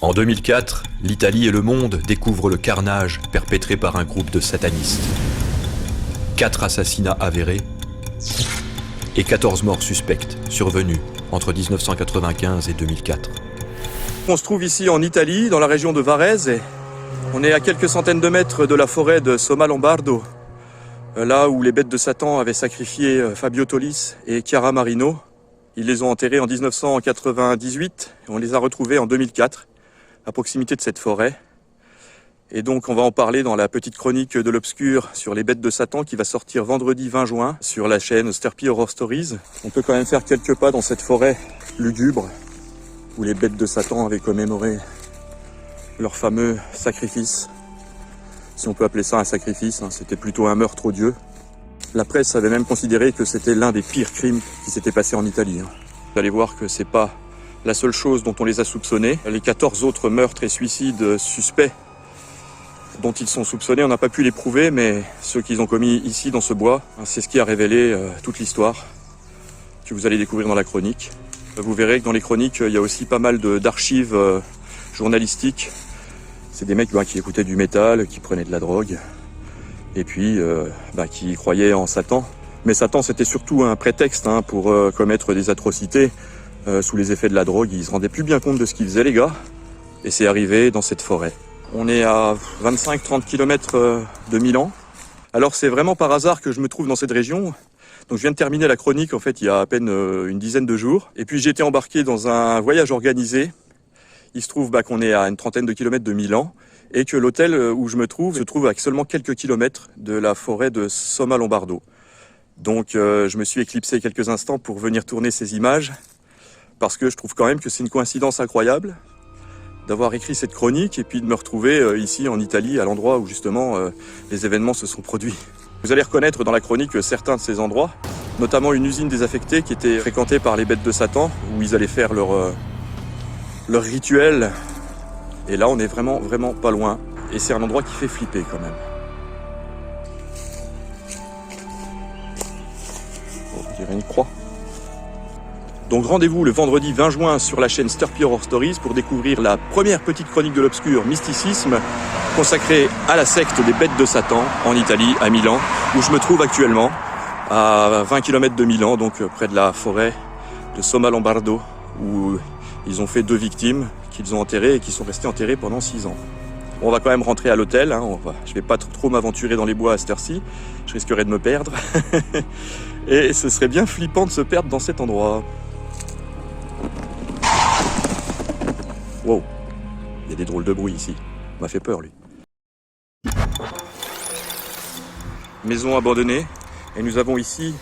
En 2004, l'Italie et le monde découvrent le carnage perpétré par un groupe de satanistes. 4 assassinats avérés et 14 morts suspectes survenus entre 1995 et 2004. On se trouve ici en Italie, dans la région de Varese, et on est à quelques centaines de mètres de la forêt de Somma Lombardo, là où les bêtes de Satan avaient sacrifié Fabio Tolis et Chiara Marino. Ils les ont enterrés en 1998 et on les a retrouvés en 2004 à proximité de cette forêt. Et donc on va en parler dans la petite chronique de l'Obscur sur les bêtes de Satan qui va sortir vendredi 20 juin sur la chaîne Sturpy Horror Stories. On peut quand même faire quelques pas dans cette forêt lugubre où les bêtes de Satan avaient commémoré leur fameux sacrifice. Si on peut appeler ça un sacrifice, c'était plutôt un meurtre odieux. La presse avait même considéré que c'était l'un des pires crimes qui s'était passé en Italie. Vous allez voir que c'est pas la seule chose dont on les a soupçonnés. Les 14 autres meurtres et suicides suspects dont ils sont soupçonnés, on n'a pas pu les prouver, mais ceux qu'ils ont commis ici dans ce bois, c'est ce qui a révélé toute l'histoire que vous allez découvrir dans la chronique. Vous verrez que dans les chroniques, il y a aussi pas mal d'archives journalistiques. C'est des mecs qui écoutaient du métal, qui prenaient de la drogue, et puis qui croyaient en Satan. Mais Satan, c'était surtout un prétexte pour commettre des atrocités sous les effets de la drogue. Ils se rendaient plus bien compte de ce qu'ils faisaient, les gars. Et c'est arrivé dans cette forêt. On est à 25-30 km de Milan. Alors c'est vraiment par hasard que je me trouve dans cette région. Donc je viens de terminer la chronique en fait il y a à peine une dizaine de jours. Et puis j'ai été embarqué dans un voyage organisé. Il se trouve qu'on est à une trentaine de kilomètres de Milan et que l'hôtel où je me trouve se trouve à seulement quelques kilomètres de la forêt de Somma Lombardo. Donc je me suis éclipsé quelques instants pour venir tourner ces images parce que je trouve quand même que c'est une coïncidence incroyable d'avoir écrit cette chronique et puis de me retrouver ici en Italie à l'endroit où justement les événements se sont produits. Vous allez reconnaître dans la chronique certains de ces endroits, notamment une usine désaffectée qui était fréquentée par les bêtes de Satan où ils allaient faire leur rituel. Et là on est vraiment pas loin et c'est un endroit qui fait flipper quand même. On dirait une croix. Donc rendez-vous le vendredi 20 juin sur la chaîne Sturpy Horror Stories pour découvrir la première petite chronique de l'Obscur Mysticisme consacrée à la secte des bêtes de Satan en Italie, à Milan, où je me trouve actuellement, à 20 km de Milan, donc près de la forêt de Somma Lombardo, où ils ont fait 2 victimes qu'ils ont enterrées et qui sont restées enterrées pendant 6 ans. On va quand même rentrer à l'hôtel, je vais pas trop m'aventurer dans les bois à cette heure-ci, je risquerais de me perdre. Et ce serait bien flippant de se perdre dans cet endroit. Wow, il y a des drôles de bruit ici. Il m'a fait peur, lui. Maison abandonnée. Et nous avons ici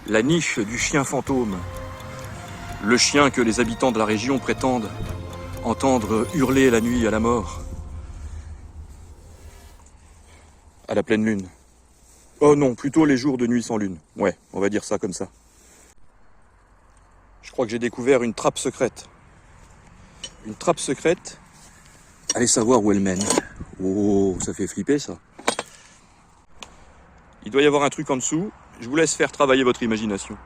la niche du chien fantôme. Le chien que les habitants de la région prétendent entendre hurler la nuit à la mort. À la pleine lune. Oh non, plutôt les jours de nuit sans lune. Ouais, on va dire ça comme ça. Je crois que j'ai découvert une trappe secrète. Une trappe secrète. Allez savoir où elle mène. Oh, ça fait flipper ça. Il doit y avoir un truc en dessous. Je vous laisse faire travailler votre imagination.